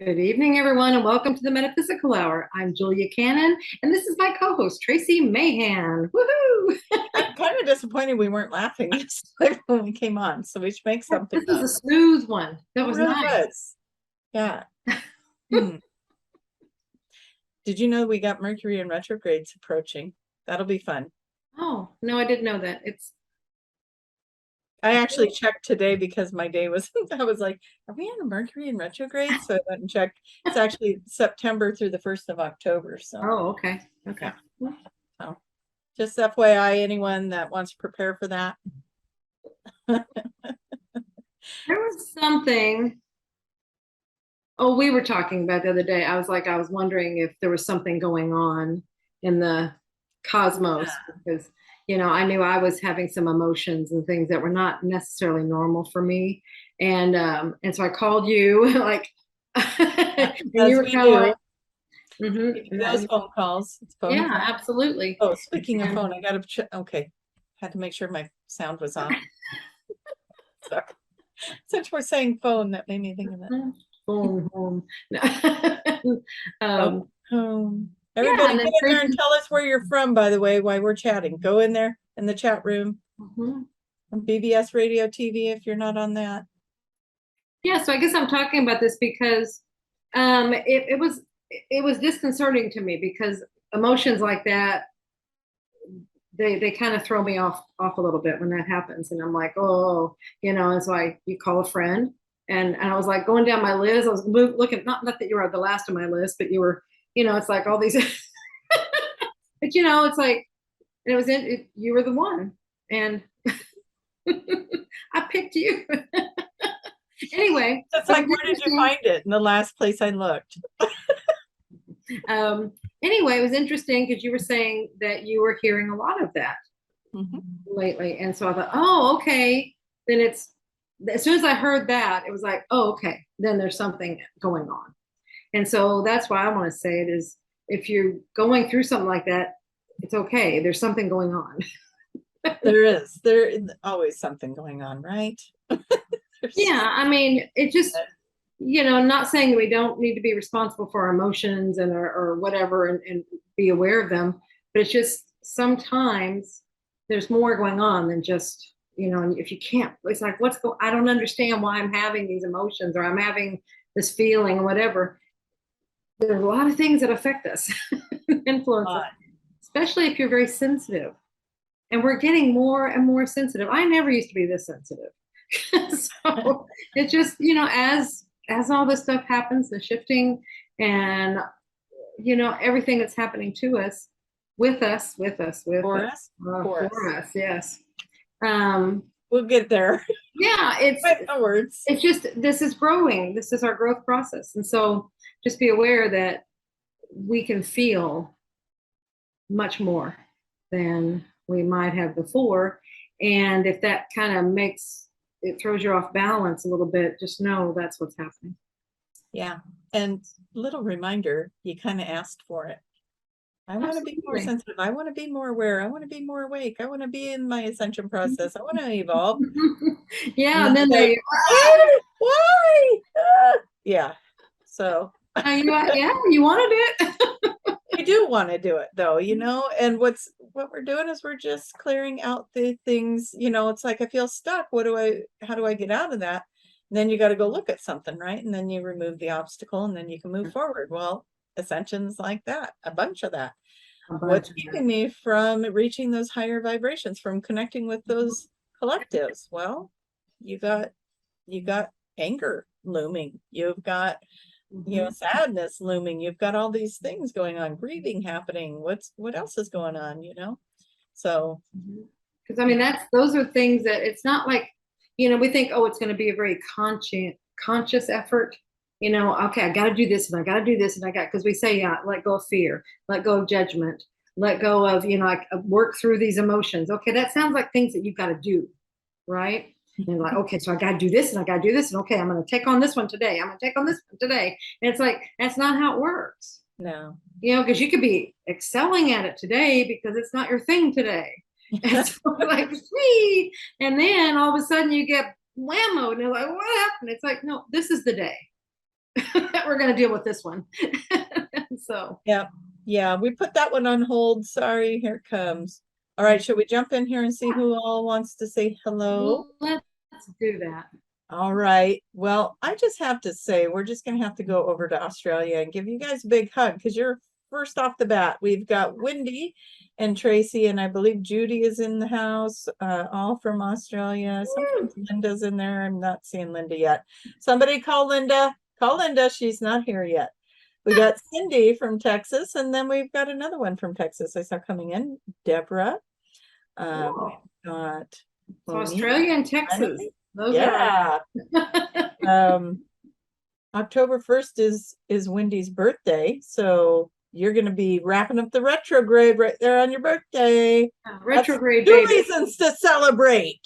Good evening, everyone, and welcome to the Metaphysical Hour. I'm Julia Cannon, and this is my co-host, Tracie Mahan. Woohoo! I'm kind of disappointed we weren't laughing when we came on, so we should make something This was a smooth one. That It was really nice. was. Yeah. Did you know we got Mercury in retrogrades approaching? That'll be fun. Oh, no, I didn't know that. I actually checked today because my day was, I was like, are we on a Mercury in retrograde? So I went and checked. It's actually September through the 1st of October. So, Oh, okay. Okay. Yeah. So just FYI, anyone that wants to prepare for that. There was something. Oh, we were talking about the other day. I was wondering if there was something going on in the cosmos because, I knew I was having some emotions and things that were not necessarily normal for me. And so I called you like, and you were kind of like, those phone calls. Yeah, absolutely. Oh, speaking of phone, I got to, okay. Had to make sure my sound was on. Sorry. Since we're saying phone, that made me think of it. Home. Home. Everybody get in there and tell us where you're from, by the way, while we're chatting. Go in there in the chat room. On BBS Radio TV if you're not on that. Yeah, so I guess I'm talking about this because it was disconcerting to me because emotions like that, they kind of throw me off a little bit when that happens. And I'm like, oh, and so you call a friend. And I was like going down my list. I was looking, not that you were the last on my list, but you were, it's like all these, but it's like, and you were the one. And I picked you. Anyway. It's like, where did you find it? In the last place I looked. Anyway, it was interesting because you were saying that you were hearing a lot of that lately. And so I thought, oh, okay. Then as soon as I heard that, it was like, oh, okay, then there's something going on. And so that's why I want to say it is, if you're going through something like that, it's okay. There's something going on. There is always something going on, right? Yeah, I mean, it just, not saying that we don't need to be responsible for our emotions and or whatever and be aware of them, but it's just sometimes there's more going on than just, and if you can't, it's like, I don't understand why I'm having these emotions or I'm having this feeling or whatever. There are a lot of things that affect us, influence us, especially if you're very sensitive. And we're getting more and more sensitive. I never used to be this sensitive. So it's just, as all this stuff happens, the shifting and, everything that's happening to us, with us, for us, yes. We'll get there. Yeah, it's just, this is growing. This is our growth process. And so just be aware that we can feel much more than we might have before. And if that kind of it throws you off balance a little bit, just know that's what's happening. Yeah. And little reminder, you kind of asked for it. I want to be more sensitive. I want to be more aware. I want to be more awake. I want to be in my ascension process. I want to evolve. Yeah. And then why? Yeah. So. Yeah, you wanted it. I do want to do it though, and what we're doing is we're just clearing out the things, it's like I feel stuck. How do I get out of that? And then you got to go look at something, right? And then you remove the obstacle and then you can move forward. Well, ascension's like that, a bunch of that. What's keeping me from reaching those higher vibrations, from connecting with those collectives? Well, you got anger looming. You've got sadness looming. You've got all these things going on, grieving happening. What else is going on, So, because I mean, those are things that it's not like, we think, oh, it's going to be a very conscious effort. Okay, I got to do this and I got to do this and because we say, yeah, let go of fear, let go of judgment, let go of, work through these emotions. Okay, that sounds like things that you've got to do, right? And like, okay, so I got to do this and I got to do this. And okay, I'm going to take on this one today. I'm going to take on this one today. And it's like, that's not how it works. No. Because you could be excelling at it today because it's not your thing today. And so like, sweet. And then all of a sudden you get whammoed and you're like, what happened? It's like, no, this is the day. we're going to deal with this one. So yeah, we put that one on hold. Sorry, here it comes. All right, should we jump in here and see who all wants to say hello? let's do that. All right. Well, I just have to say, we're just going to have to go over to Australia and give you guys a big hug because you're first off the bat. We've got Wendy and Tracie, and I believe Judy is in the house, all from Australia. Sometimes Linda's in there. I'm not seeing Linda yet. Somebody call Linda. Call Linda. She's not here yet. We got Cindy from Texas, and then we've got another one from Texas I saw coming in, Deborah. We've got so Australia and Texas. Those yeah. October 1st is Wendy's birthday, so you're going to be wrapping up the retrograde right there on your birthday. Retrograde, two reasons to celebrate.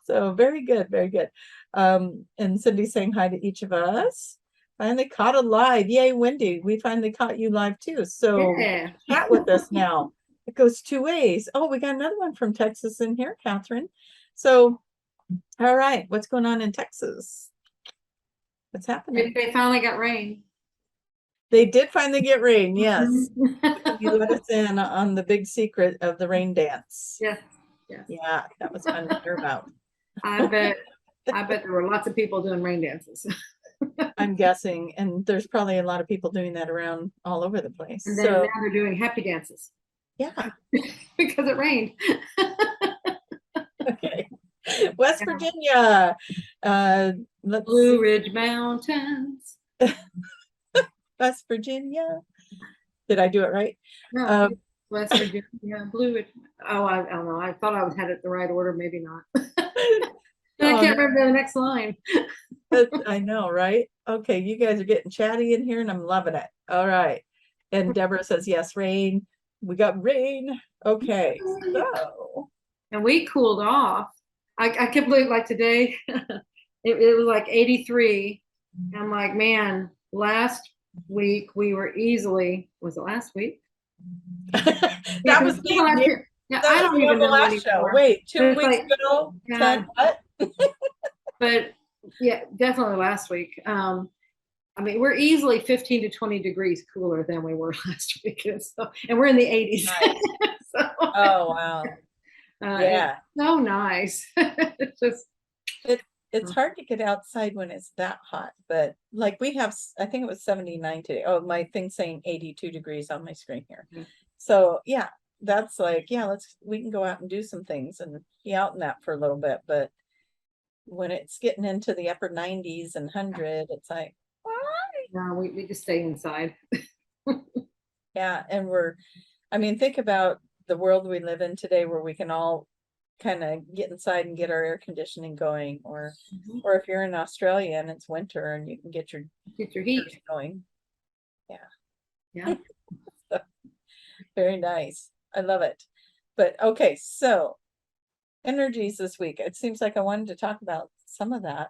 So very good, very good. And Cindy saying hi to each of us. Finally caught it live. Yay, Wendy. We finally caught you live too. So chat with us now. It goes two ways. Oh, we got another one from Texas in here, Catherine. So, all right. What's going on in Texas? What's happening? They finally got rain. They did finally get rain. Yes. You let us in on the big secret of the rain dance. Yeah. Yeah. That was fun to hear about. I bet there were lots of people doing rain dances. I'm guessing, and there's probably a lot of people doing that around all over the place. And then now they're doing happy dances. Yeah. Because it rained. Okay. West Virginia. Blue Ridge Mountains. West Virginia. Did I do it right? No, West Virginia, Blue Ridge. Oh, I don't know. I thought I had it the right order. Maybe not. I can't remember the next line. I know, right? Okay, you guys are getting chatty in here and I'm loving it. All right. And Deborah says, yes, rain. We got rain. Okay. So. And we cooled off. I can't believe, like today, it was like 83. I'm like, man, last week we were easily, was it last week? That was last year. I don't even know the last show. Wait, 2 weeks ago? What? But yeah, definitely last week. I mean, we're easily 15 to 20 degrees cooler than we were last week. And we're in the 80s. Nice. So, oh, wow. Yeah. It's so nice. It's just. It's hard to get outside when it's that hot, but like we have, I think it was 79 today. Oh, my thing's saying 82 degrees on my screen here. Mm-hmm. So yeah, that's like, yeah, we can go out and do some things and be out in that for a little bit. But when it's getting into the upper 90s and 100, it's like, why? No, we just stay inside. Yeah. And I mean, think about the world we live in today where we can all kind of get inside and get our air conditioning going, or if you're in Australia and it's winter and you can get your heat going. Yeah. So, very nice. I love it. But okay, so energies this week. It seems like I wanted to talk about some of that.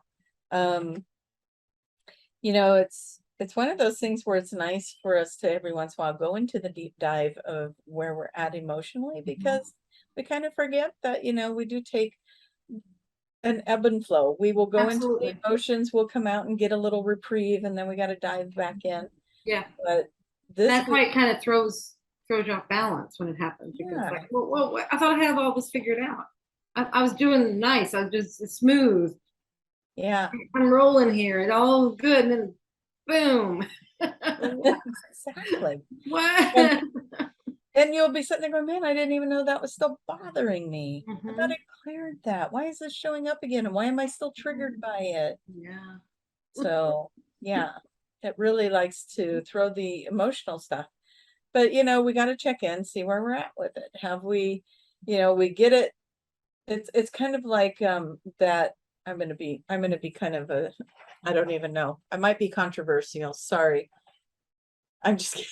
You know, it's one of those things where it's nice for us to every once in a while go into the deep dive of where we're at emotionally, because we kind of forget that, you know, we do take an ebb and flow. We will go into the emotions, we'll come out and get a little reprieve, and then we got to dive back in. Yeah. But that's why it kind of throws you off balance when it happens, because it's like, well, I thought I had all this figured out. I was doing nice. I was just smooth. Yeah. I'm rolling here. It's all good. And then boom. Exactly. What? And you'll be sitting there going, man, I didn't even know that was still bothering me. I thought I cleared that. Why is this showing up again? And why am I still triggered by it? Yeah. So, yeah, it really likes to throw the emotional stuff. But, you know, we got to check in, see where we're at with it. Have we, you know, we get it. It's kind of like that. I'm going to be kind of I don't even know. I might be controversial. Sorry. I'm just kidding.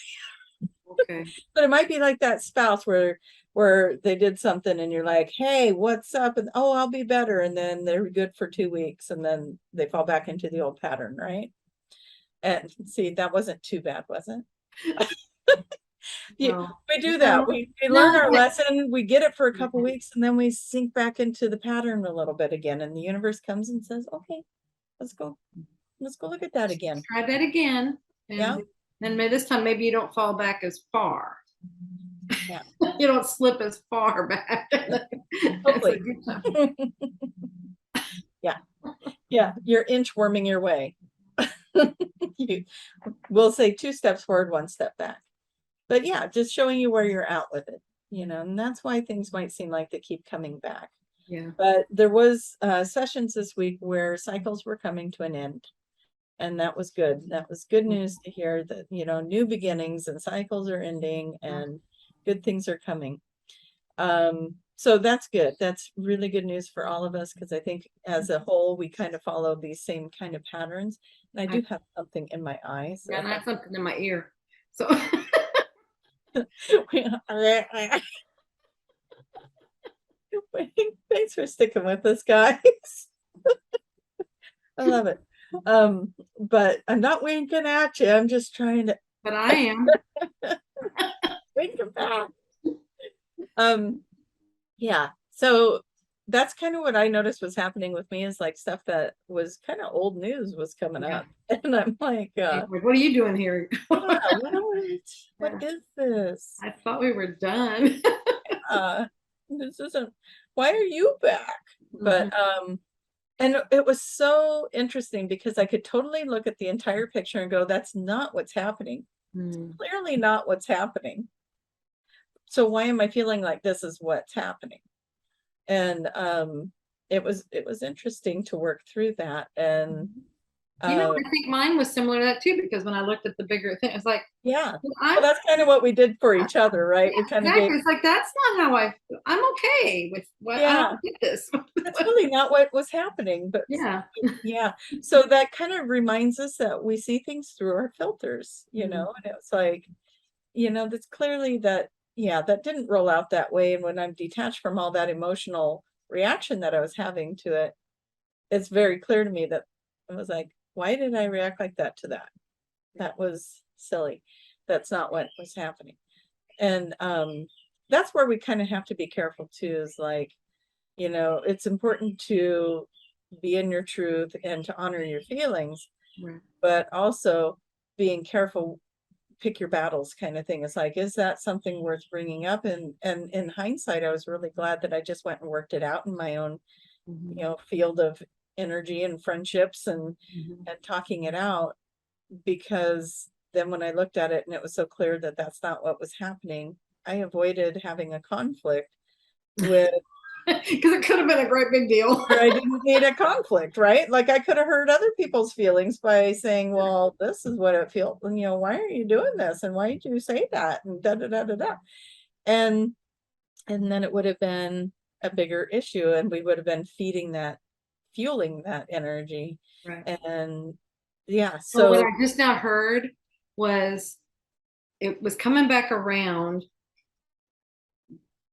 Okay. But it might be like that spouse where they did something and you're like, hey, what's up? And oh, I'll be better. And then they're good for 2 weeks and then they fall back into the old pattern, right? And see, that wasn't too bad, was it? Yeah, we do that. We learn our lesson, we get it for a couple weeks, and then we sink back into the pattern a little bit again. And the universe comes and says, okay, let's go look at that again. Try that again. And, Yeah. and this time, maybe you don't fall back as far. Yeah. You don't slip as far back. Hopefully. Yeah. Yeah. You're inchworming your way. We'll say 2 steps forward, 1 step back. But yeah, just showing you where you're at with it, and that's why things might seem like they keep coming back. Yeah. But there was sessions this week where cycles were coming to an end. And that was good. That was good news to hear that, new beginnings and cycles are ending and good things are coming. So that's good. That's really good news for all of us, because I think as a whole, we kind of follow these same kind of patterns. And I do have something in my eye. So yeah, and I have something in my ear. So thanks for sticking with us, guys. I love it. But I'm not winking at you. I'm just trying to. But I am. Winking back. Yeah. So that's kind of what I noticed was happening with me, is like stuff that was kind of old news was coming up. And I'm like, what are you doing here? What is this? I thought we were done. This isn't, why are you back? But and it was so interesting because I could totally look at the entire picture and go, that's not what's happening. It's clearly not what's happening. So why am I feeling like this is what's happening? And it was interesting to work through that. And I think mine was similar to that too, because when I looked at the bigger thing, it's like, yeah, well, that's kind of what we did for each other, right? Yeah, we kind exactly. of it's like, that's not how I'm okay with what I don't get this. That's really not what was happening, but yeah. So that kind of reminds us that we see things through our filters, and it's like, that's clearly that, that didn't roll out that way. And when I'm detached from all that emotional reaction that I was having to it, it's very clear to me that I was like, why did I react like that to that? That was silly. That's not what was happening. And that's where we kind of have to be careful too, is like, it's important to be in your truth and to honor your feelings, but also being careful, pick your battles kind of thing. It's like, is that something worth bringing up? And in hindsight, I was really glad that I just went and worked it out in my own, field of energy and friendships and talking it out, because then when I looked at it and it was so clear that that's not what was happening, I avoided having a conflict with because it could have been a great big deal. I didn't need a conflict, right? Like I could have hurt other people's feelings by saying, well, this is what it feels, and why are you doing this? And why did you say that? And da da da da da. And then it would have been a bigger issue, and we would have been fueling that energy. Right. And so what I just now heard was it was coming back around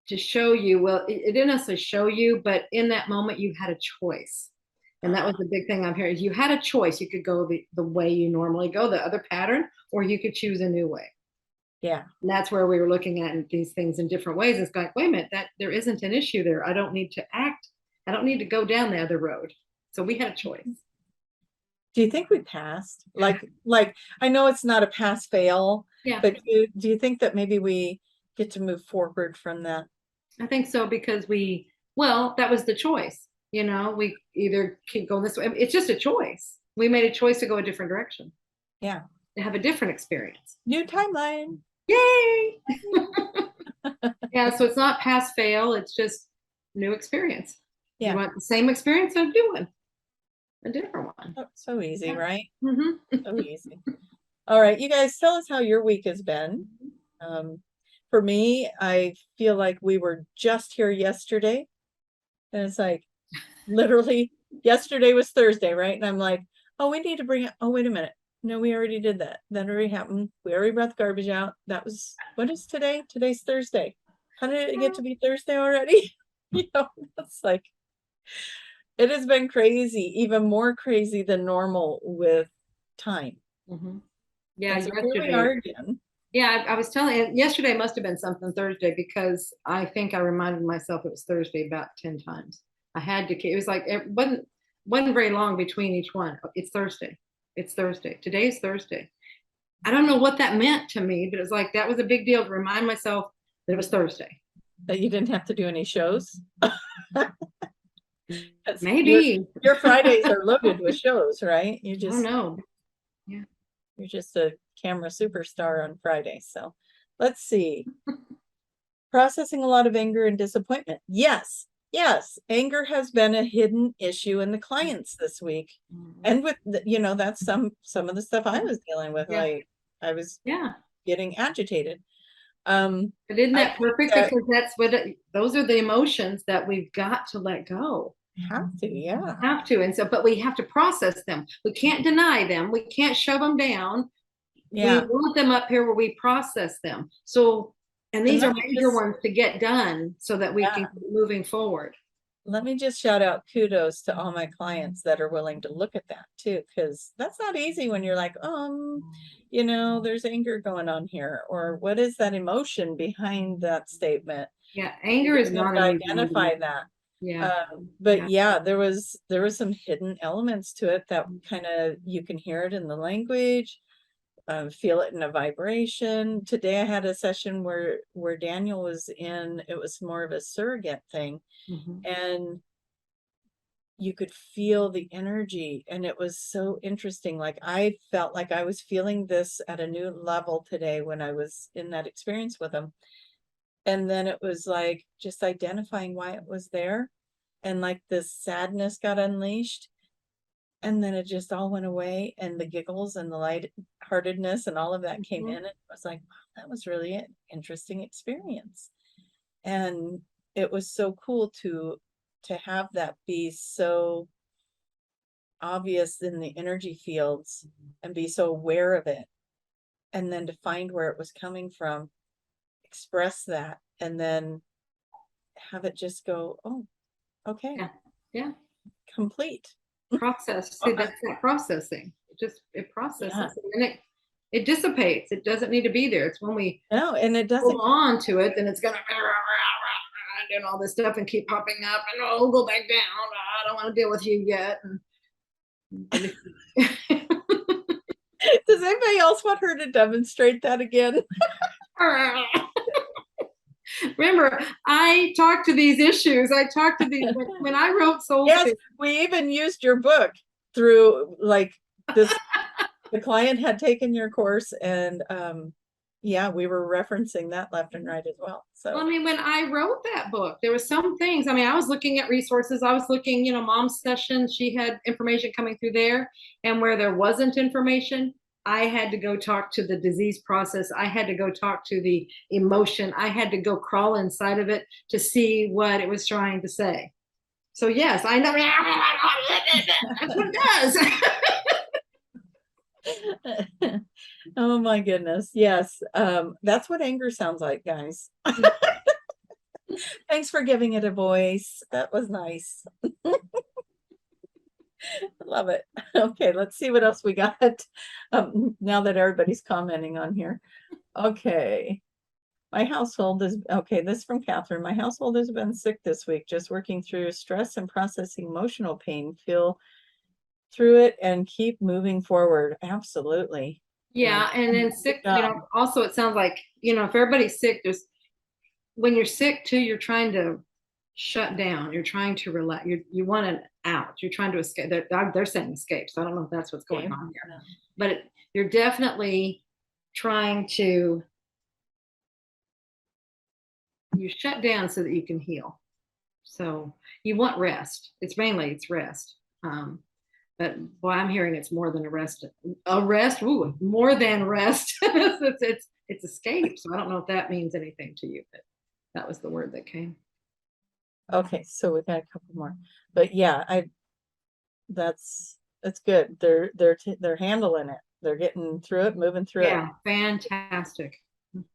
to show you, well, it didn't necessarily show you, but in that moment you had a choice. And that was the big thing I'm hearing, is you had a choice. You could go the way you normally go, the other pattern, or you could choose a new way. Yeah. And that's where we were looking at these things in different ways. It's like, wait a minute, that there isn't an issue there. I don't need to act. I don't need to go down the other road. So we had a choice. Do you think we passed? Like I know it's not a pass fail, but do you think that maybe we get to move forward from that? I think so, because that was the choice. We either keep going this way. It's just a choice. We made a choice to go a different direction. Yeah. To have a different experience. New timeline. Yay! Yeah, so it's not pass fail. It's just new experience. Yeah. You want the same experience, so do one. A different one. So easy, right? So easy. All right, you guys, tell us how your week has been. For me, I feel like we were just here yesterday, and it's like literally yesterday was Thursday, right? And I'm like, oh, we need to bring it. Oh, wait a minute. No, we already did that. That already happened. We already brought the garbage out. That was, what is today? Today's Thursday. How did it get to be Thursday already? It's like, it has been crazy, even more crazy than normal with time. Yeah, so here we are again. Yeah, I was telling you, yesterday must have been something Thursday, because I think I reminded myself it was Thursday about 10 times. I had to, it was like, it wasn't, wasn't very long between each one. It's Thursday. It's Thursday. Today's Thursday. I don't know what that meant to me, but it was like, that was a big deal to remind myself that it was Thursday. That you didn't have to do any shows? Maybe. Your Fridays are loaded with shows, right? You I just, don't know. Yeah. you're just a camera superstar on Friday. So let's see. Processing a lot of anger and disappointment. Yes. Yes. Anger has been a hidden issue in the clients this week. And with, you know, that's some of the stuff I was dealing with. Yeah. Like I was Yeah. getting agitated. But isn't I that think perfect? that- Because that's what those are the emotions that we've got to let go. Have to, yeah. Have to. And so, but we have to process them. We can't deny them. We can't shove them down. Yeah. We want them up here where we process them. So, and these are major ones to get done so that we can keep moving forward. Let me just shout out kudos to all my clients that are willing to look at that too, because that's not easy when you're like, you know, there's anger going on here, or what is that emotion behind that statement? Yeah, anger is not to identify that. Yeah. But yeah, there was some hidden elements to it that kind of, you can hear it in the language, feel it in a vibration. Today I had a session where Daniel was in, it was more of a surrogate thing. And you could feel the energy, and it was so interesting. Like I felt like I was feeling this at a new level today when I was in that experience with him. And then it was like just identifying why it was there, and like this sadness got unleashed, and then it just all went away, and the giggles and the lightheartedness and all of that came in. It was like, wow, that was really an interesting experience. And it was so cool to have that be so obvious in the energy fields and be so aware of it, and then to find where it was coming from, express that, and then have it just go, oh, okay. Yeah. Complete. Process. See, that's that processing. It processes and it dissipates. It doesn't need to be there. It's when we and it doesn't hold on to it, then it's gonna and all this stuff and keep popping up and go back down. I don't want to deal with you yet. Does anybody else want her to demonstrate that again? Remember, I talked to these issues. I talked to these when I wrote Soul. Yes, we even used your book through like this. The client had taken your course, and yeah, we were referencing that left and right as well. So I mean, when I wrote that book, there were some things. I mean, I was looking at resources. I was looking, you know, Mom's session. She had information coming through there, and where there wasn't information, I had to go talk to the disease process. I had to go talk to the emotion. I had to go crawl inside of it to see what it was trying to say. So yes, I know. That's what it does. Oh my goodness. Yes. That's what anger sounds like, guys. Thanks for giving it a voice. That was nice. Love it. Okay, let's see what else we got. Now that everybody's commenting on here. Okay. My household is, okay, this is from Catherine. My household has been sick this week, just working through stress and processing emotional pain. Feel through it and keep moving forward. Absolutely. Yeah, and then sick, you know, also it sounds like, you know, if everybody's sick, when you're sick too, you're trying to shut down. You're trying to relax. You want an out. You're trying to escape. They're saying escape. So I don't know if that's what's going on here. No. But you're definitely trying to, you shut down so that you can heal. So you want rest. It's rest. But boy, I'm hearing it's more than a rest. Ooh, more than rest. It's escape. So I don't know if that means anything to you, but that was the word that came. Okay, so we got a couple more, but yeah, that's good. They're handling it. They're getting through it, moving through it. Yeah, fantastic.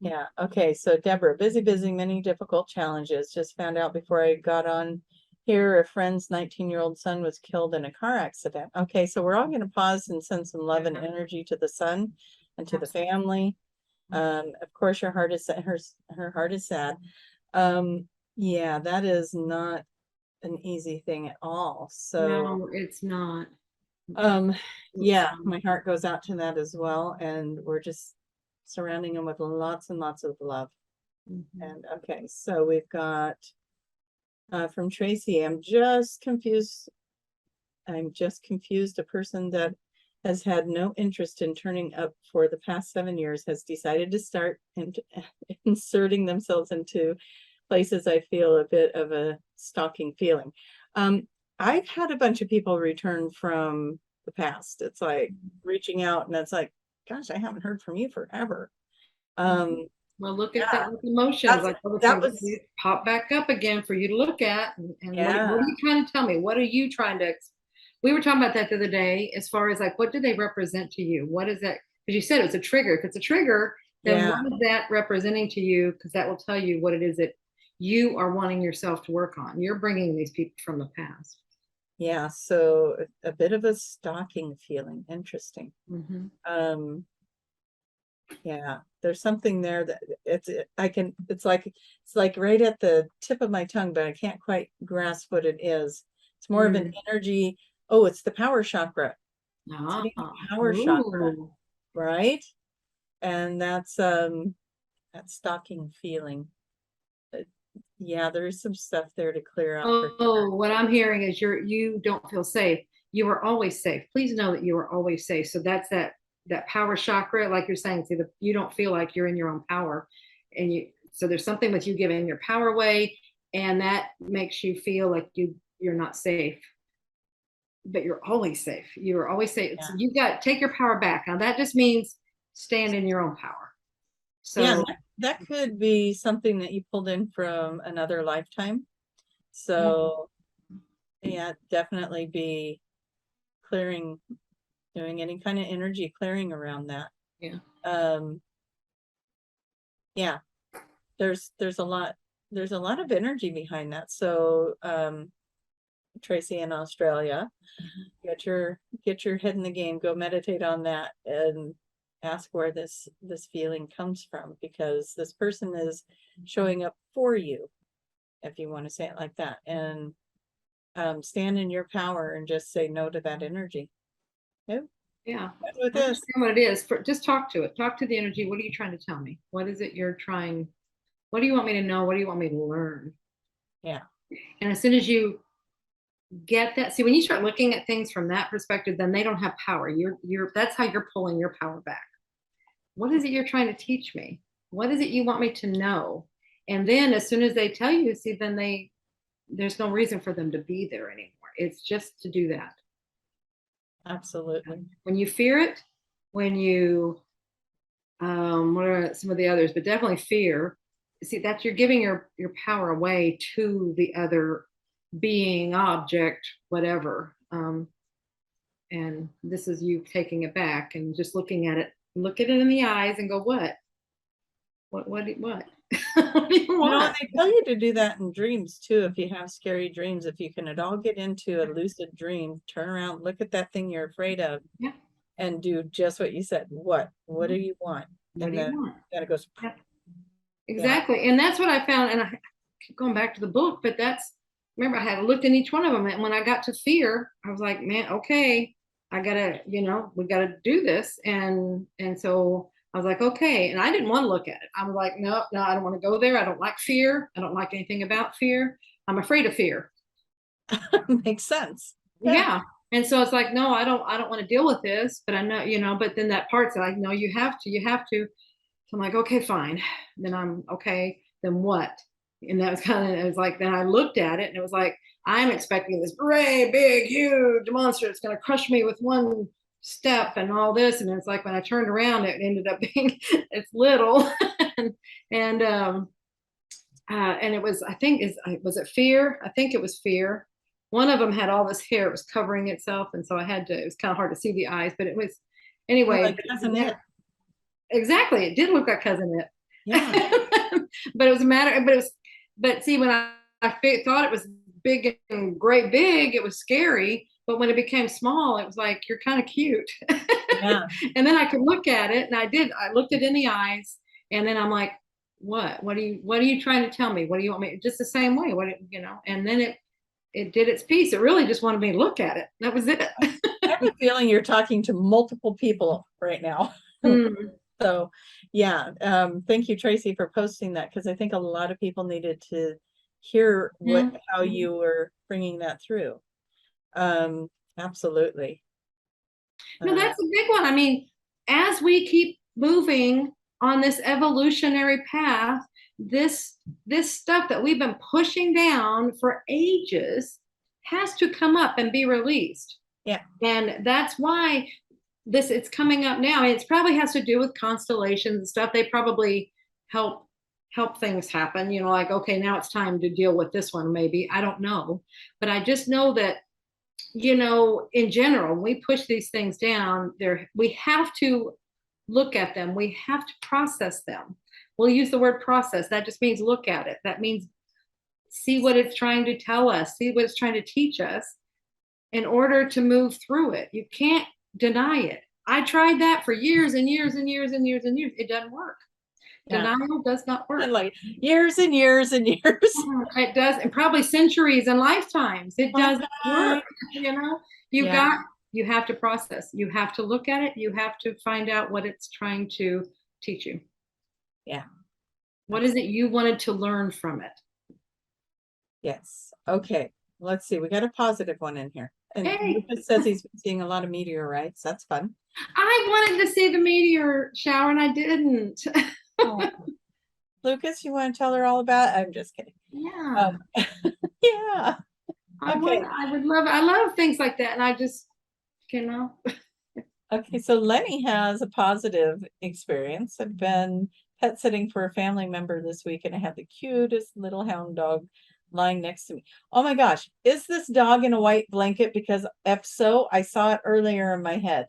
Yeah. Okay. So Deborah, busy, many difficult challenges. Just found out before I got on here, a friend's 19-year-old son was killed in a car accident. Okay, so we're all going to pause and send some love and energy to the son and to the family. Of course, your heart is sad. Her heart is sad. Yeah, that is not an easy thing at all. So No, it's not. yeah, my heart goes out to that as well, and we're just surrounding them with lots and lots of love. And okay, so we've got from Tracie, I'm just confused, a person that has had no interest in turning up for the past 7 years has decided to start inserting themselves into places I feel a bit of a stalking feeling. I've had a bunch of people return from the past. It's like reaching out, and it's like, gosh, I haven't heard from you forever. Well, look at that with emotions. That's- Like all of a that sudden, was- it pop back up again for you to look at. And Yeah. what are you trying to tell me? What are you trying to? We were talking about that the other day, as far as like, what do they represent to you? What is that? Because you said it was a trigger. If it's a trigger, then Yeah. what is that representing to you? Because that will tell you what it is that you are wanting yourself to work on. You're bringing these people from the past. Yeah, so a bit of a stalking feeling. Interesting. Yeah, there's something there that it's like right at the tip of my tongue, but I can't quite grasp what it is. It's more of an energy. Oh, it's the power chakra. It's hitting the power chakra, right? And that's that stalking feeling. Yeah, there is some stuff there to clear out. Oh, what I'm hearing is you don't feel safe. You are always safe. Please know that you are always safe. So that's that power chakra, like you're saying, see, you don't feel like you're in your own power. And so there's something with you giving your power away, and that makes you feel like you're not safe. But you're always safe. You are always safe. Yeah. So you got take your power back. Now that just means stand in your own power. So yeah, that could be something that you pulled in from another lifetime. So yeah, definitely be clearing, doing any kind of energy clearing around that. Yeah. Yeah, there's a lot of energy behind that. So Tracie in Australia, get your head in the game, go meditate on that, and ask where this feeling comes from, because this person is showing up for you, if you want to say it like that, and stand in your power and just say no to that energy. Yep. Yeah, with this. What it is. Just talk to it. Talk to the energy. What are you trying to tell me? What is it you're trying? What do you want me to know? What do you want me to learn? Yeah. And as soon as you get that, see, when you start looking at things from that perspective, then they don't have power. That's how you're pulling your power back. What is it you're trying to teach me? What is it you want me to know? And then as soon as they tell you, see, then there's no reason for them to be there anymore. It's just to do that. Absolutely. When you fear it, when you what are some of the others, but definitely fear, see, that you're giving your power away to the other being, object, whatever. And this is you taking it back and just looking at it, look at it in the eyes and go, what what do you want? They tell you to do that in dreams too. If you have scary dreams, if you can at all get into a lucid dream, turn around, look at that thing you're afraid of, and do just what you said. What do you want? And then it goes. Exactly. And that's what I found. And I keep going back to the book, but remember, I had looked in each one of them. And when I got to fear, I was like, man, okay, I gotta, we gotta do this. And so I was like, okay. And I didn't want to look at it. I was like, no, I don't want to go there. I don't like fear. I don't like anything about fear. I'm afraid of fear. Makes sense. Yeah. And so it's like, no, I don't want to deal with this, but I know, but then that part's like, no, you have to. So I'm like, okay, fine. Then I'm okay. Then what? And that was it was like, then I looked at it and it was like, I'm expecting this great, big, huge monster. It's going to crush me with one step and all this. And it's like, when I turned around, it ended up being, it's little. and it was, I think, was it fear? I think it was fear. One of them had all this hair. It was covering itself. And so it was kind of hard to see the eyes, but it was, anyway. Exactly. It did look like Cousin It. Yeah. But it was a matter, but see, when I thought it was big and great big, it was scary. But when it became small, it was like, you're kind of cute. Yeah. And then I could look at it, and I looked it in the eyes, and then I'm like, what are you trying to tell me? What do you want me? Just the same way. And then it did its piece. It really just wanted me to look at it. That was it. I have a feeling you're talking to multiple people right now. Mm. So yeah, thank you, Tracie, for posting that, because I think a lot of people needed to hear how you were bringing that through. Absolutely. No, that's a big one. I mean, as we keep moving on this evolutionary path, this stuff that we've been pushing down for ages has to come up and be released. Yeah. And that's why it's coming up now. It probably has to do with constellations and stuff. They probably help things happen, you know, like, okay, now it's time to deal with this one, maybe. I don't know. But I just know that, you know, in general, when we push these things down there, we have to look at them. We have to process them. We'll use the word process. That just means look at it. That means see what it's trying to tell us, see what it's trying to teach us in order to move through it. You can't deny it. I tried that for years and years and years and years and years. It doesn't work. Yeah. Denial does not work. And like years and years and years. It does, and probably centuries and lifetimes. It doesn't work. You know, you have to process. You have to look at it. You have to find out what it's trying to teach you. Yeah. What is it you wanted to learn from it? Yes. Okay. Let's see. We got a positive one in here. And Lucas says he's been seeing a lot of meteorites. That's fun. I wanted to see the meteor shower and I didn't. Oh. Lucas, you want to tell her all about it? I'm just kidding. Yeah. Yeah. Okay. I would love it. I love things like that. And I just, you know. Okay, so Lenny has a positive experience. I've been pet sitting for a family member this week, and I had the cutest little hound dog lying next to me. Oh my gosh, is this dog in a white blanket? Because if so, I saw it earlier in my head.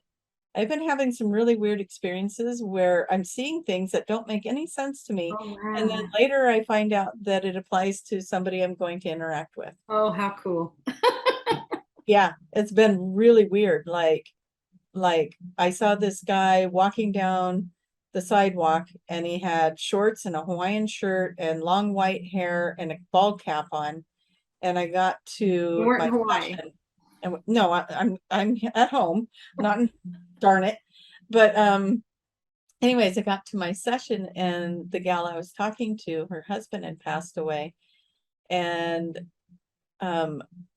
I've been having some really weird experiences where I'm seeing things that don't make any sense to me. Oh, wow. And then later I find out that it applies to somebody I'm going to interact with. Oh, how cool. Yeah, it's been really weird. Like I saw this guy walking down the sidewalk and he had shorts and a Hawaiian shirt and long white hair and a ball cap on. And I got to my Hawaii. And no, I'm at home, not in, darn it. But anyways, I got to my session and the gal I was talking to, her husband had passed away. And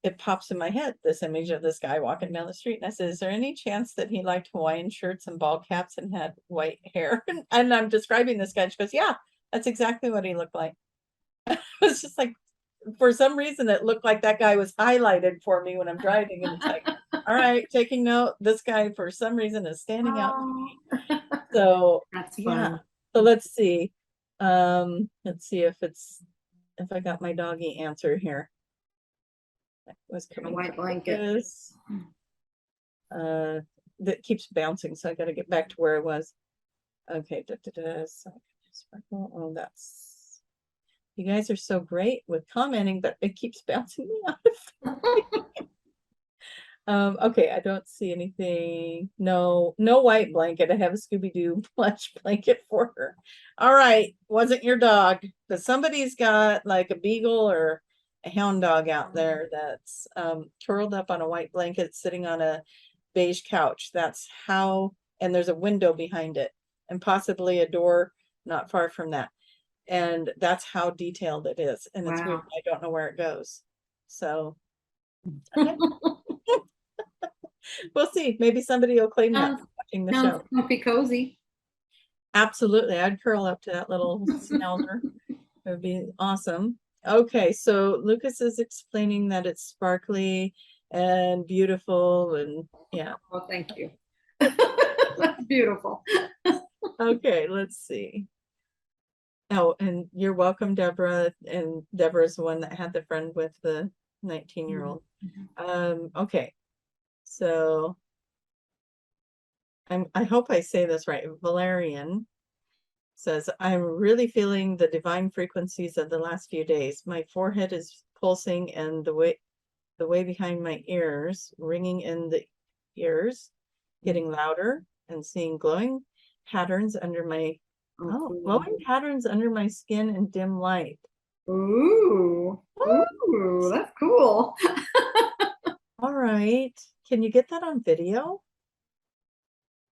it pops in my head, this image of this guy walking down the street. And I said, is there any chance that he liked Hawaiian shirts and ball caps and had white hair? And I'm describing this guy. And she goes, yeah, that's exactly what he looked like. It was just like, for some reason, it looked like that guy was highlighted for me when I'm driving. And it's like, all right, taking note, this guy for some reason is standing out to me. So that's fun. Yeah. So let's see. Let's see if I got my doggy answer here. Was coming a white blanket. That keeps bouncing, so I got to get back to where I was. Okay, so, oh, that's, you guys are so great with commenting, but it keeps bouncing me off. Okay, I don't see anything. No white blanket. I have a Scooby-Doo plush blanket for her. All right, wasn't your dog, but somebody's got like a beagle or a hound dog out there that's curled up on a white blanket sitting on a beige couch. That's how, and there's a window behind it and possibly a door not far from that. And that's how detailed it is. And it's weird. I don't know where it goes. So okay. We'll see. Maybe somebody will claim that watching the show. Comfy cozy. Absolutely. I'd curl up to that little snelder. It would be awesome. Okay, so Lucas is explaining that it's sparkly and beautiful and yeah. Oh, thank you. That's beautiful. Okay, let's see. Oh, and you're welcome, Deborah. And Deborah's the one that had the friend with the 19-year-old. Okay, so I hope I say this right. Valerian says, I'm really feeling the divine frequencies of the last few days. My forehead is pulsing and the way behind my ears, ringing in the ears, getting louder and seeing glowing patterns under my glowing patterns under my skin and dim light. Ooh, ooh, that's cool. All right. Can you get that on video?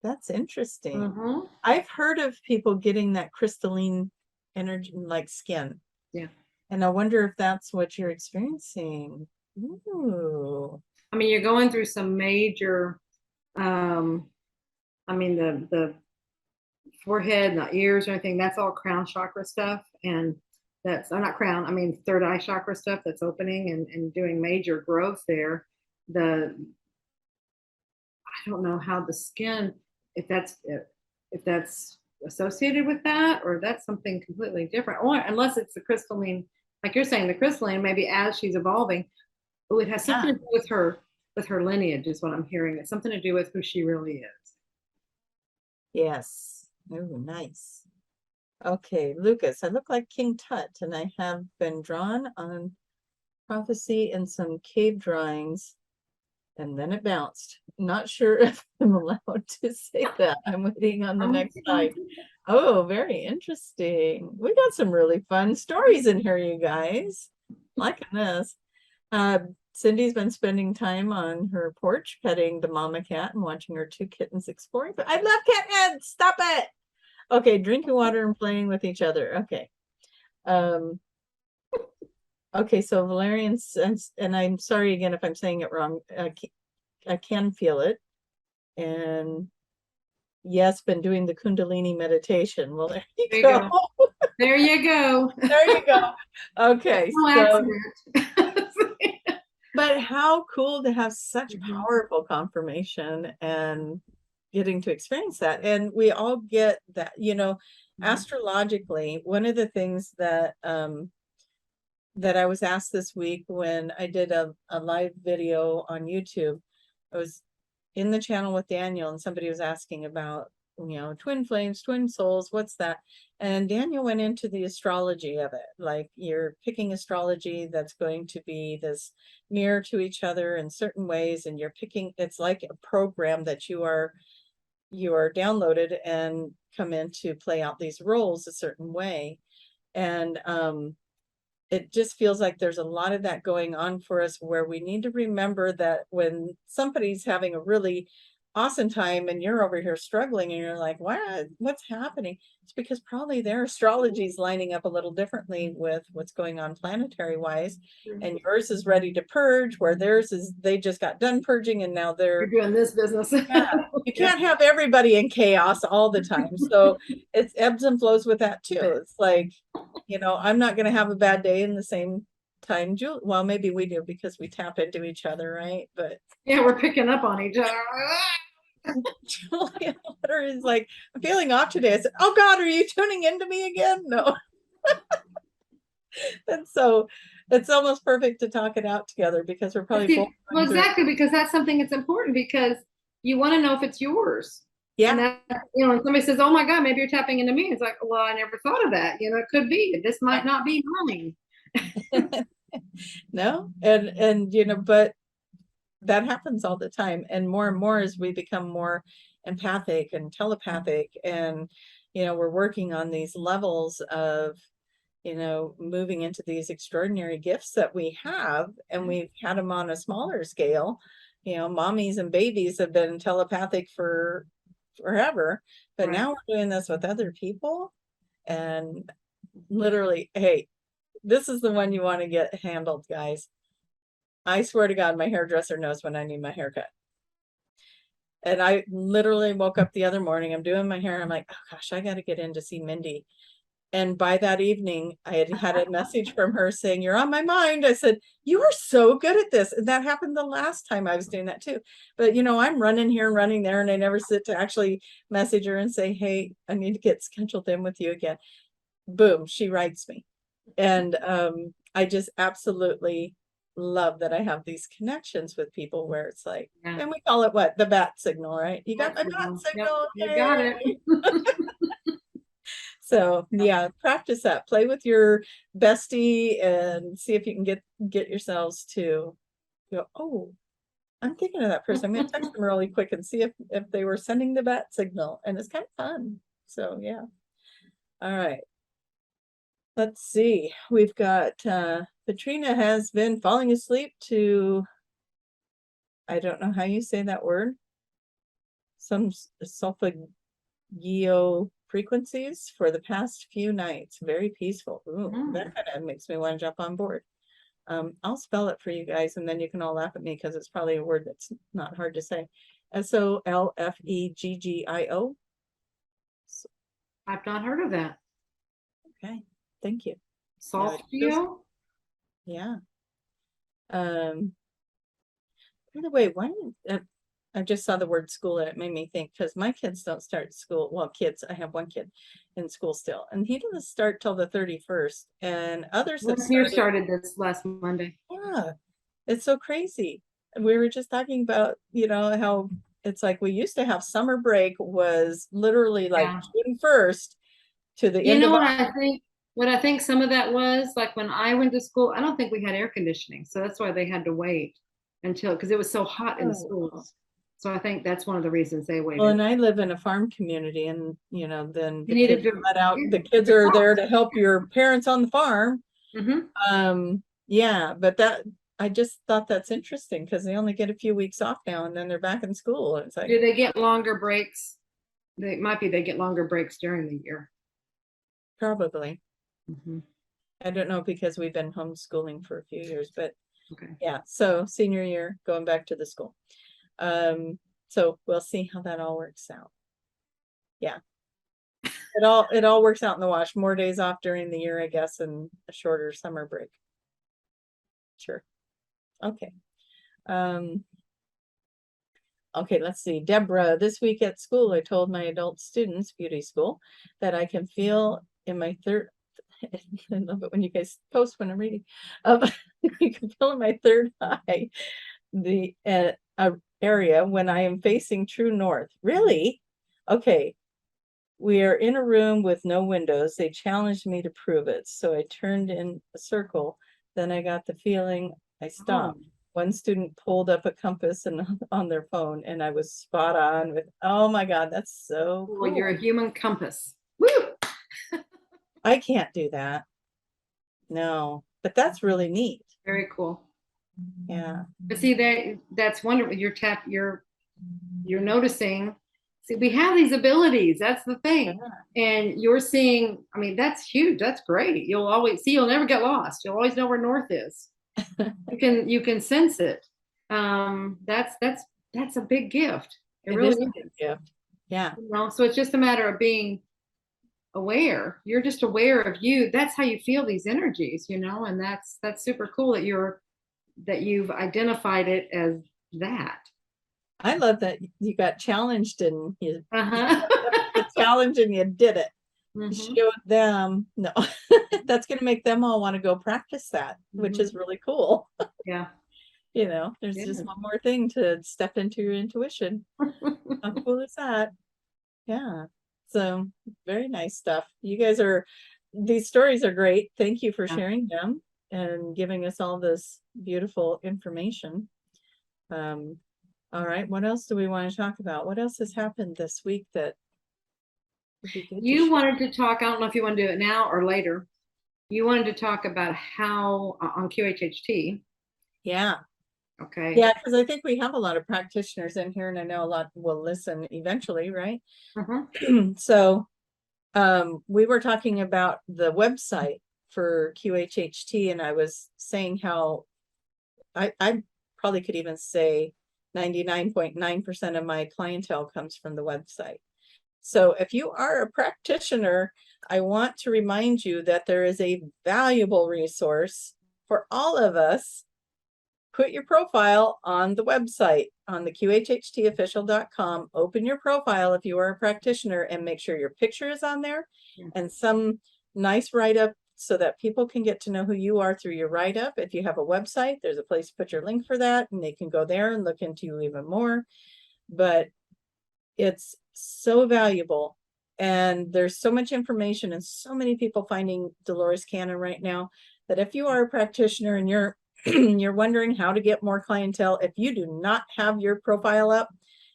That's interesting. Mm-hmm. I've heard of people getting that crystalline energy like skin. Yeah. And I wonder if that's what you're experiencing. Ooh. I mean, you're going through some major, um, I mean, the forehead, not ears or anything, that's all crown chakra stuff. And that's not crown, I mean, third eye chakra stuff that's opening and doing major growth there. The, I don't know how the skin, if that's associated with that, or that's something completely different, or unless it's the crystalline, like you're saying, the crystalline, maybe as she's evolving. Oh, it has something Yeah. to do with her lineage, is what I'm hearing. It's something to do with who she really is. Yes. Oh, nice. Okay, Lucas, I look like King Tut, and I have been drawn on prophecy and some cave drawings, and then it bounced. Not sure if I'm allowed to say that. I'm waiting on the next slide. Oh, very interesting. We got some really fun stories in here, you guys. Liking this. Cindy's been spending time on her porch petting the mama cat and watching her two kittens exploring. But I love kittens. Stop it. Okay, drinking water and playing with each other. Okay. Okay, so Valerian sense, and I'm sorry again if I'm saying it wrong. I can feel it. And yes, been doing the Kundalini meditation. Well, there you There you go. go. There you go. There you go. Okay, No so accident. but how cool to have such Mhm. powerful confirmation and getting to experience that. And we all get that, astrologically, one of the things that that I was asked this week when I did a live video on YouTube, I was in the channel with Daniel and somebody was asking about, twin flames, twin souls, what's that? And Daniel went into the astrology of it. Like you're picking astrology that's going to be this mirror to each other in certain ways. And you're picking, it's like a program that you are downloaded and come in to play out these roles a certain way. And it just feels like there's a lot of that going on for us where we need to remember that when somebody's having a really awesome time and you're over here struggling and you're like, what's happening? It's because probably their astrology is lining up a little differently with what's going on planetary wise. And yours is ready to purge, where theirs is they just got done purging and now You're they're doing this business. you can't have everybody in chaos all the time. So it's ebbs and flows with that too. It's like, I'm not going to have a bad day in the same time. Well, maybe we do because we tap into each other, right? But Yeah, we're picking up on each other. Julia is like, I'm feeling off today. I said, oh God, are you tuning into me again? No. And so it's almost perfect to talk it out together because we're probably both. Well, exactly, because that's something that's important, because you want to know if it's yours. Yeah. And that, when somebody says, oh my God, maybe you're tapping into me. It's like, well, I never thought of that. It could be. This might not be mine. No. And but that happens all the time. And more as we become more empathic and telepathic and, we're working on these levels of, moving into these extraordinary gifts that we have, and we've had them on a smaller scale. Mommies and babies have been telepathic for forever, but Right. now we're doing this with other people. And literally, hey, this is the one you want to get handled, guys. I swear to God, my hairdresser knows when I need my haircut. And I literally woke up the other morning, I'm doing my hair. I'm like, oh gosh, I got to get in to see Mindy. And by that evening, I had a message from her saying, you're on my mind. I said, you are so good at this. And that happened the last time I was doing that too. But, I'm running here and running there, and I never sit to actually message her and say, hey, I need to get scheduled in with you again. Boom, she writes me. And I just absolutely love that I have these connections with people where it's like, and we call it what? The bat signal, right? You got my bat signal. Yep, you got it. So yeah, practice that. Play with your bestie and see if you can get yourselves to go, oh, I'm thinking of that person. I'm gonna text them really quick and see if they were sending the bat signal. And it's kind of fun. So yeah. All right. Let's see. We've got Katrina has been falling asleep to, I don't know how you say that word. Some solfeggio frequencies for the past few nights. Very peaceful. Ooh, that kind of makes me want to jump on board. I'll spell it for you guys and then you can all laugh at me because it's probably a word that's not hard to say. Solfeggio. I've not heard of that. Okay, thank you. Solfeggio? Yeah. By the way, why I just saw the word school and it made me think because my kids don't start school. Well, kids, I have one kid in school still, and he doesn't start till the 31st. And others have started this last Monday. Yeah, it's so crazy. We were just talking about, how it's like we used to have summer break was literally like June 1st to the end of what I think? What I think some of that was like when I went to school, I don't think we had air conditioning. So that's why they had to wait until, because it was so hot in the schools. So I think that's one of the reasons they waited. Well, and I live in a farm community and, then the kids let out, the kids are there to help your parents on the farm. Yeah, but I just thought that's interesting because they only get a few weeks off now and then they're back in school. It's like, do they get longer breaks? They get longer breaks during the year. Probably. I don't know because we've been homeschooling for a few years, but yeah, so senior year going back to the school. So we'll see how that all works out. Yeah. It all works out in the wash. More days off during the year, I guess, and a shorter summer break. Sure. Okay. Okay, let's see. Deborah, this week at school, I told my adult students, beauty school, that I can feel in my third, I love it when you guys post when I'm reading. You can feel in my third eye, the area when I am facing true north. Really? Okay. We are in a room with no windows. They challenged me to prove it. So I turned in a circle. Then I got the feeling I stopped. One student pulled up a compass and on their phone and I was spot on with, oh my God, that's so cool. Well, you're a human compass. Woo! I can't do that. No, but that's really neat. Very cool. Yeah. But see, that's wonderful. You're noticing. See, we have these abilities. That's the thing. Yeah. And you're seeing, I mean, that's huge. That's great. You'll always see, you'll never get lost. You'll always know where north is. You can sense it. That's a big gift. It really is a big gift. Yeah. So it's just a matter of being aware. You're just aware of you. That's how you feel these energies, and that's super cool that you've identified it as that. I love that you got challenged and you challenged and you did it. Showed them. No, that's going to make them all want to go practice that, which is really cool. Yeah. There's just one more thing to step into your intuition. How cool is that? Yeah. So very nice stuff. You guys these stories are great. Thank you for sharing them and giving us all this beautiful information. All right. What else do we want to talk about? What else has happened this week that you wanted to talk? I don't know if you want to do it now or later. You wanted to talk about how on QHHT. Yeah. Okay. Yeah, because I think we have a lot of practitioners in here, and I know a lot will listen eventually, right? So we were talking about the website for QHHT, and I was saying how I probably could even say 99.9% of my clientele comes from the website. So if you are a practitioner, I want to remind you that there is a valuable resource for all of us. Put your profile on the website on the QHHTofficial.com. Open your profile if you are a practitioner and make sure your picture is on there and some nice write-up so that people can get to know who you are through your write-up. If you have a website, there's a place to put your link for that and they can go there and look into you even more. But it's so valuable and there's so much information and so many people finding Dolores Cannon right now that if you are a practitioner and you're wondering how to get more clientele, if you do not have your profile up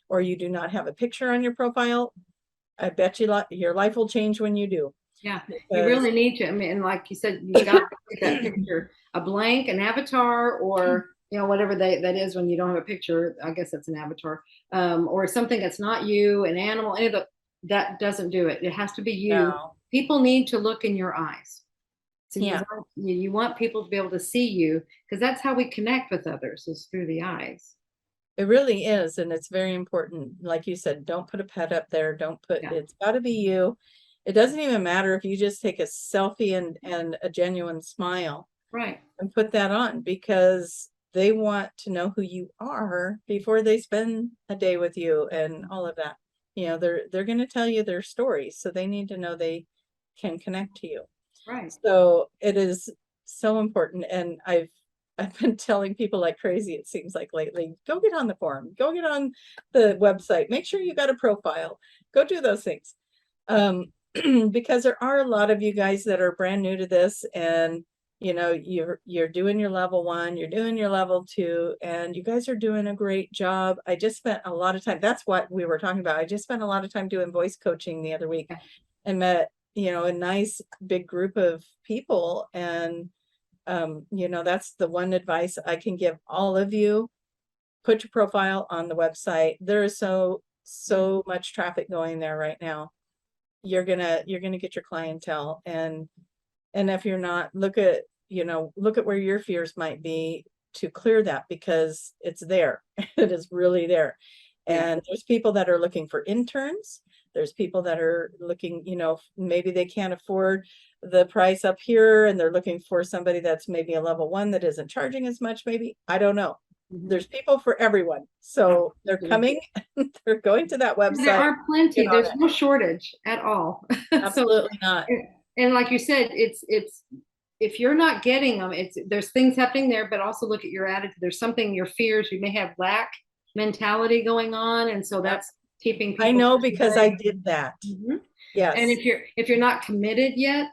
or you do not have a picture on your profile, I bet you your life will change when you do. Yeah, you because really need to. I mean, and like you said, you got to get that picture, a blank, an avatar, or whatever that is when you don't have a picture. I guess that's an avatar, or something that's not you, an animal. Any of that doesn't do it. It has to be you. no. People need to look in your eyes. So Yeah. you want people to be able to see you, because that's how we connect with others, is through the eyes. It really is, and it's very important. Like you said, don't put a pet up there. Don't put, it's got to be you. It doesn't even matter if you just take a selfie and a genuine smile. Right. And put that on, because they want to know who you are before they spend a day with you and all of that. They're going to tell you their stories, so they need to know they can connect to you. Right. So it is so important. And I've been telling people like crazy, it seems like lately, go get on the forum, go get on the website, make sure you got a profile, go do those things. Because there are a lot of you guys that are brand new to this, and you're doing your level 1, you're doing your level 2, and you guys are doing a great job. I just spent a lot of time. That's what we were talking about. I just spent a lot of time doing voice coaching the other week, and met, a nice big group of people. And, that's the one advice I can give all of you. Put your profile on the website. There is so much traffic going there right now. You're gonna get your clientele, and if you're not, look at where your fears might be to clear that, because it's there. It is really there. And there's people that are looking for interns. There's people that are looking, maybe they can't afford the price up here, and they're looking for somebody that's maybe a level 1 that isn't charging as much, maybe. I don't know. There's people for everyone. So they're coming, they're going to that website. There are plenty. There's no shortage at all. Absolutely not. And like you said, it's if you're not getting them, there's things happening there, but also look at your attitude. There's something, your fears, you may have lack mentality going on, and so that's keeping people. I know, because I did that. Yes. And if you're not committed yet,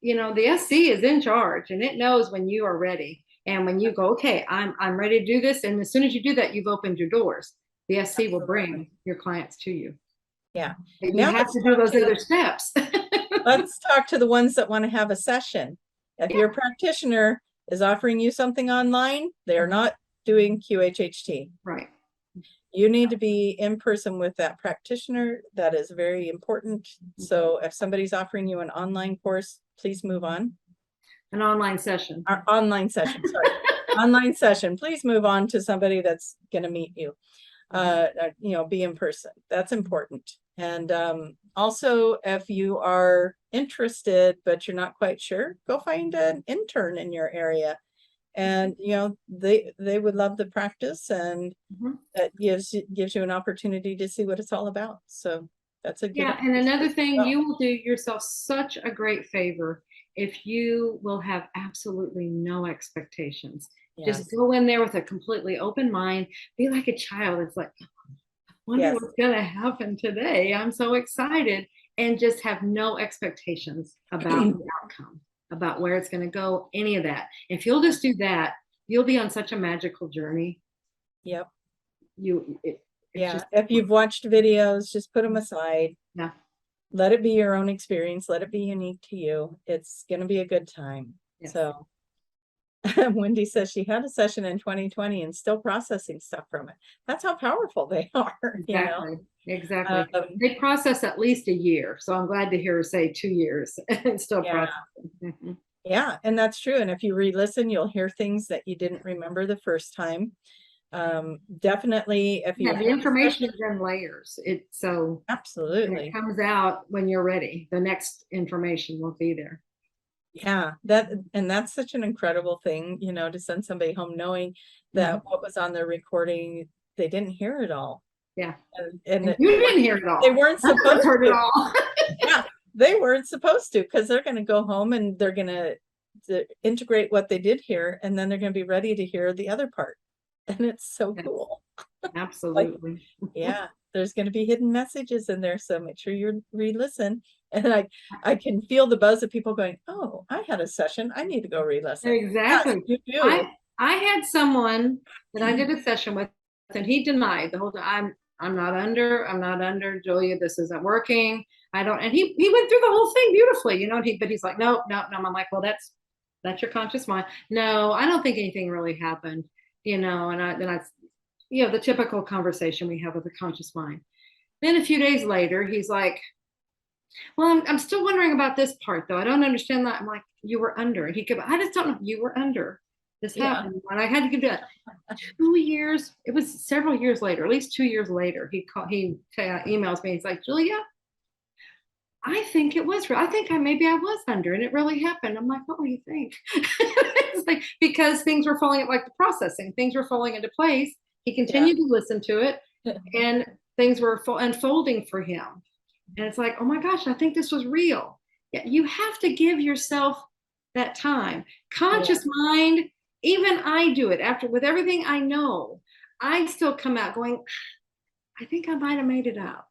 the SC is in charge, and it knows when you are ready. And when you go, okay, I'm ready to do this, and as soon as you do that, you've opened your doors. The SC will bring your clients to you. Yeah. But you have to do those other steps. Let's talk to the ones that want to have a session. If your practitioner is offering you something online, they are not doing QHHT. Right. You need to be in person with that practitioner. That is very important. So if somebody's offering you an online course, please move on. An online session. Our online session, sorry. Online session. Please move on to somebody that's going to meet you. Be in person. That's important. And also, if you are interested but you're not quite sure, go find an intern in your area. And they would love the practice, and that gives you an opportunity to see what it's all about. So that's a good. Yeah, and another thing, you will do yourself such a great favor if you will have absolutely no expectations. Just go in there with a completely open mind. Be like a child. It's like, I wonder what's going to happen today. I'm so excited. And just have no expectations about the outcome, about where it's going to go, any of that. If you'll just do that, you'll be on such a magical journey. Yep. If you've watched videos, just put them aside. Yeah. Let it be your own experience. Let it be unique to you. It's going to be a good time. Yes. So Wendy says she had a session in 2020 and still processing stuff from it. That's how powerful they are. Exactly. Exactly. They process at least a year. So I'm glad to hear her say 2 years and still processing. Yeah, and that's true. And if you re-listen, you'll hear things that you didn't remember the first time. Definitely, if you the information is in layers, absolutely, it comes out when you're ready. The next information will be there. Yeah, that's such an incredible thing, to send somebody home knowing that what was on their recording, they didn't hear it all. Yeah, and you didn't hear it all. They weren't supposed to. It all. Yeah, they weren't supposed to, because they're going to go home and they're going to integrate what they did hear, and then they're going to be ready to hear the other part. And it's so cool. Absolutely. There's going to be hidden messages in there, so make sure you re-listen. And I can feel the buzz of people going, oh, I had a session, I need to go re-listen. Exactly. Yes, you do. I had someone that I did a session with, and he denied the whole time. I'm not under, Julia, this isn't working. I don't, and he went through the whole thing beautifully, you know, but he's like, no, no, no. I'm like, well, that's your conscious mind. No, I don't think anything really happened, you know, and I, you know, the typical conversation we have with the conscious mind. Then a few days later, he's like, well, I'm still wondering about this part though. I don't understand that. I'm like, you were under. And he could, I just don't know. You were under. This happened. And I had to give that 2 years. It was several years later, at least 2 years later. He emails me. He's like, Julia, I think it was real. I think maybe I was under and it really happened. I'm like, what do you think? It's like, because things were falling, like the processing, things were falling into place. He continued to listen to it and things were unfolding for him. And it's like, oh my gosh, I think this was real. Yeah, you have to give yourself that time. Conscious mind, even I do it after with everything I know, I still come out going, I think I might have made it up.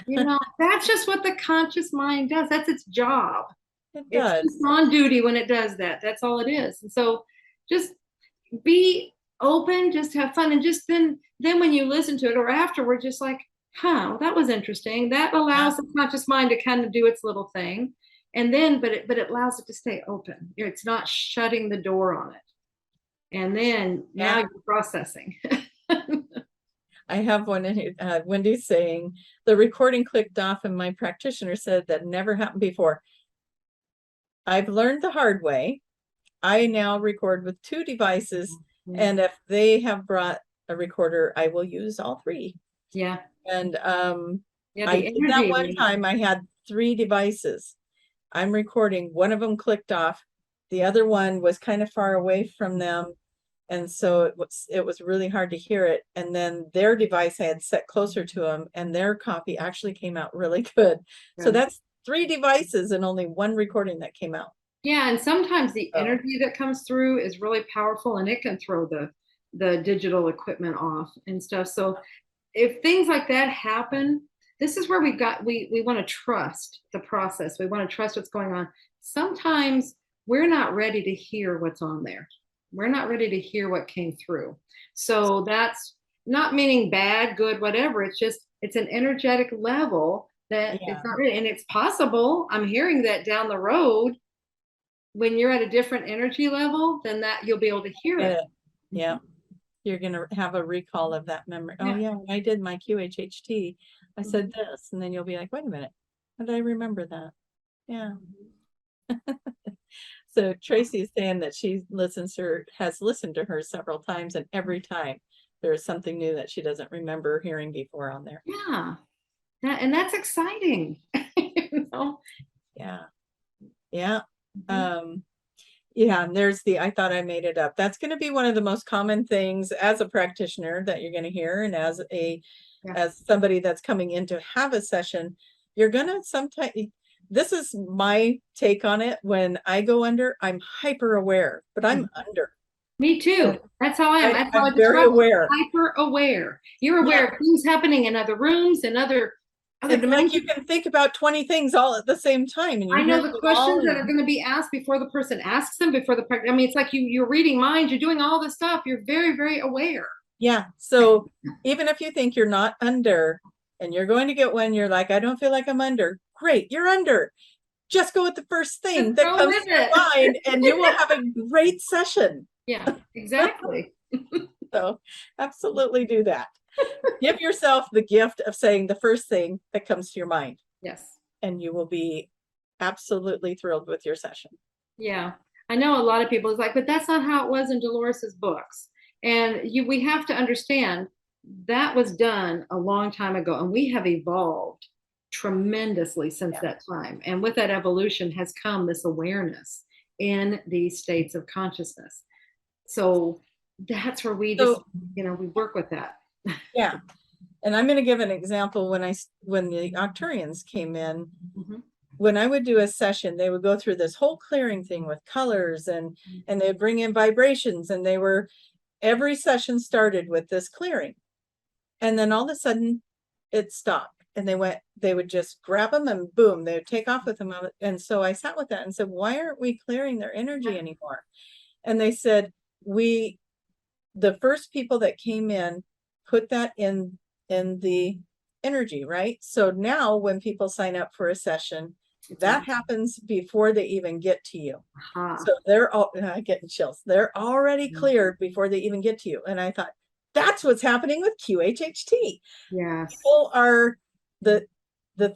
You know, that's just what the conscious mind does. That's its job. It's just on duty when it does that. That's all it is. And so just be open, just have fun. And just then when you listen to it or afterward, just like, huh, that was interesting. That allows the conscious mind to kind of do its little thing. And then, but it allows it to stay open. It's not shutting the door on it. And then now you're processing. I have one in here, Wendy's saying, the recording clicked off and my practitioner said that never happened before. I've learned the hard way. I now record with 2 devices, and if they have brought a recorder, I will use all 3. Yeah. And I did that one time. I had 3 devices. I'm recording. One of them clicked off. The other one was kind of far away from them. And so it was really hard to hear it. And then their device I had set closer to them, and their copy actually came out really good. So that's 3 devices and only 1 recording that came out. Yeah, and sometimes the energy that comes through is really powerful, and it can throw the digital equipment off and stuff. So if things like that happen, this is where we want to trust the process. We want to trust what's going on. Sometimes we're not ready to hear what's on there. We're not ready to hear what came through. So that's not meaning bad, good, whatever. It's just, it's an energetic level that it's not ready. And it's possible, I'm hearing that down the road, when you're at a different energy level, then that you'll be able to hear it. Yeah. You're going to have a recall of that memory. Oh yeah, when I did my QHHT, I said this, and then you'll be like, wait a minute, how did I remember that? Yeah. So Tracie is saying that she has listened to her several times, and every time there's something new that she doesn't remember hearing before on there. Yeah. And that's exciting. You know? Yeah. Yeah. Yeah, and there's I thought I made it up. That's going to be one of the most common things as a practitioner that you're going to hear, and as somebody that's coming in to have a session, you're going to sometimes, this is my take on it. When I go under, I'm hyper aware, but I'm under. Me too. That's how I am. That's how I'm very aware. Hyper aware. You're aware of things happening in other rooms and other like you can think about 20 things all at the same time. And I know the questions that are going to be asked before the person asks them, before the I mean, it's like you're reading minds, you're doing all this stuff. You're very, very aware. Yeah. So even if you think you're not under and you're going to get one, you're like, I don't feel like I'm under. Great, you're under. Just go with the first thing that comes to your mind, and you will have a great session. Yeah, exactly. So absolutely do that. Give yourself the gift of saying the first thing that comes to your mind. Yes. And you will be absolutely thrilled with your session. Yeah. I know a lot of people is like, but that's not how it was in Dolores's books. And we have to understand that was done a long time ago, and we have evolved tremendously since that time. And with that evolution has come this awareness in these states of consciousness. So that's where we just, we work with that. Yeah. And I'm going to give an example. When the Arcturians came in, when I would do a session, they would go through this whole clearing thing with colors, and they'd bring in vibrations, and every session started with this clearing. And then all of a sudden it stopped, and they would just grab them and boom, they would take off with them. And so I sat with that and said, why aren't we clearing their energy anymore? And they said, the first people that came in put that in in the energy, right? So now when people sign up for a session, that happens before they even get to you. So they're all getting chills. They're already cleared before they even get to you. And I thought, that's what's happening with QHHT. Yes. People are the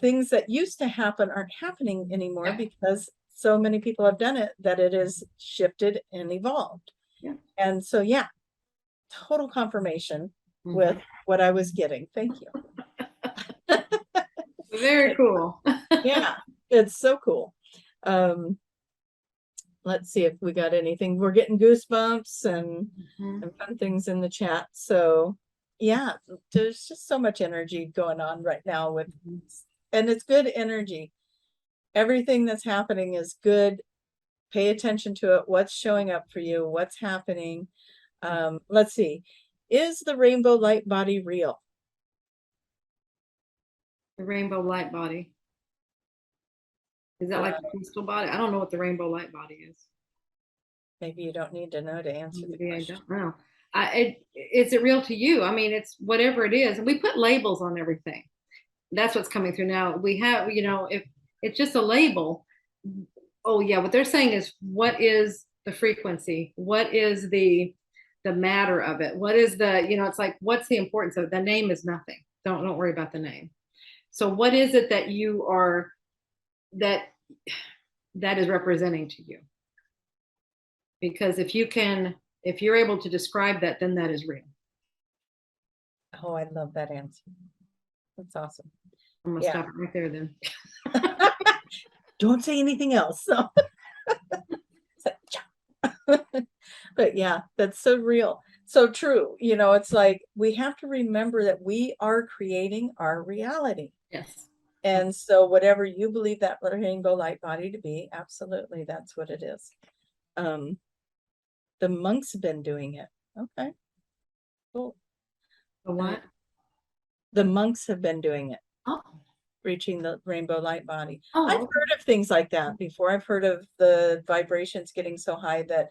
things that used to happen aren't happening anymore because so many people have done it that it is shifted and evolved. Yeah. And so, yeah, total confirmation with what I was getting. Thank you. Very cool. Yeah, it's so cool. Let's see if we got anything. We're getting goosebumps and fun things in the chat. So yeah, there's just so much energy going on right now with, and it's good energy. Everything that's happening is good. Pay attention to it. What's showing up for you? What's happening? Let's see. Is the rainbow light body real? The rainbow light body. Is that like the crystal body? I don't know what the rainbow light body is. Maybe you don't need to know to answer the question. I don't know. Is it real to you? I mean, it's whatever it is. We put labels on everything. That's what's coming through now. We have, if it's just a label. Oh yeah, what they're saying is, what is the frequency? What is the matter of it? What is the, it's like, what's the importance of it? The name is nothing. Don't worry about the name. So what is it that you are, that is representing to you? Because if you're able to describe that, then that is real. Oh, I love that answer. That's awesome. I'm gonna stop it right there then. Don't say anything else. So. But yeah, that's so real. So true. It's like we have to remember that we are creating our reality. Yes. And so whatever you believe that rainbow light body to be, absolutely, that's what it is. The monks have been doing it. Okay. Cool. The what? The monks have been doing it. Oh. Reaching the rainbow light body. Oh, I've heard of things like that before. I've heard of the vibrations getting so high that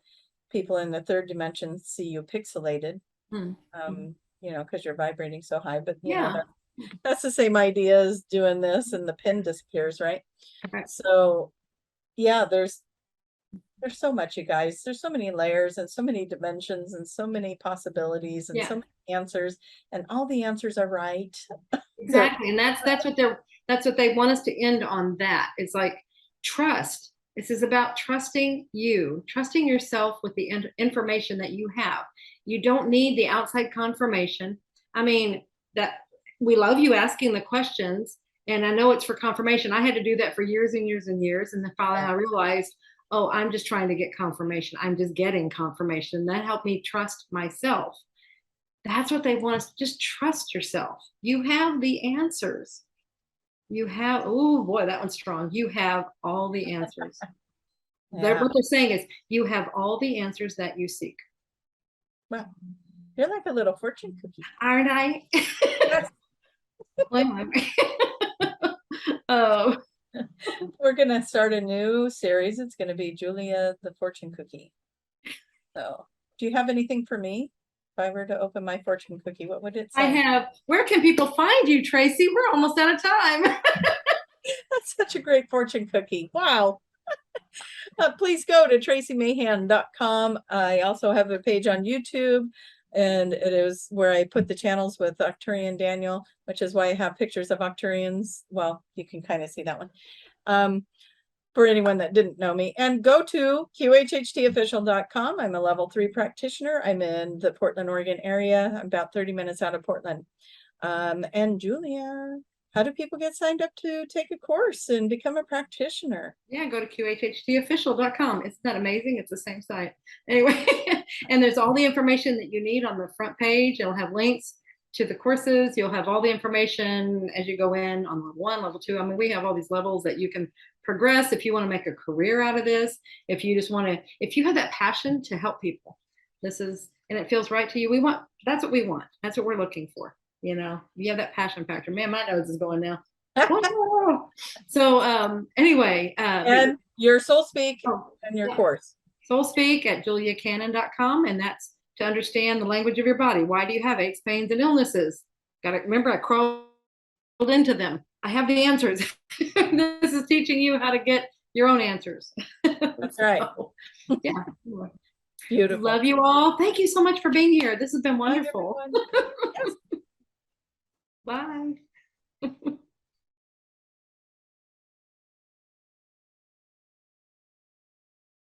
people in the third dimension see you pixelated. Because you're vibrating so high. But that's the same idea as doing this and the pin disappears, right? Okay. So yeah, there's so much, you guys. There's so many layers and so many dimensions and so many possibilities and so many answers, and all the answers are right. Exactly. And that's what they want us to end on. That it's like trust. This is about trusting you, trusting yourself with the information that you have. You don't need the outside confirmation. I mean, that we love you asking the questions, and I know it's for confirmation. I had to do that for years and years and years, and then finally I realized, oh, I'm just trying to get confirmation. I'm just getting confirmation. That helped me trust myself. That's what they want us to just trust yourself. You have the answers. You have, oh boy, that one's strong. You have all the answers. What they're saying is you have all the answers that you seek. Wow. You're like a little fortune cookie. Aren't I? Yes. Oh. We're going to start a new series. It's going to be Julia the Fortune Cookie. So, do you have anything for me? If I were to open my fortune cookie, what would it say? I have. Where can people find you, Tracie? We're almost out of time. That's such a great fortune cookie. Wow. Please go to traciemahan.com. I also have a page on YouTube, and it is where I put the channels with Arcturian Daniel, which is why I have pictures of Arcturians. Well, you can kind of see that one. For anyone that didn't know me, and go to QHHTofficial.com. I'm a level 3 practitioner. I'm in the Portland, Oregon area. I'm about 30 minutes out of Portland. And Julia, how do people get signed up to take a course and become a practitioner? Yeah, go to QHHTofficial.com. Isn't that amazing? It's the same site. Anyway, and there's all the information that you need on the front page. It'll have links to the courses. You'll have all the information as you go in on level 1, level 2. I mean, we have all these levels that you can progress if you want to make a career out of this. If you just want to, if you have that passion to help people, and it feels right to you, that's what we want. That's what we're looking for. You have that passion factor. Man, my nose is going now. So anyway. And your Soul Speak and your course. Soul Speak at juliacannon.com, and that's to understand the language of your body. Why do you have aches, pains, and illnesses? Gotta remember, I crawled into them. I have the answers. This is teaching you how to get your own answers. That's right. So, yeah. Beautiful. Love you all. Thank you so much for being here. This has been Bye, wonderful. everyone.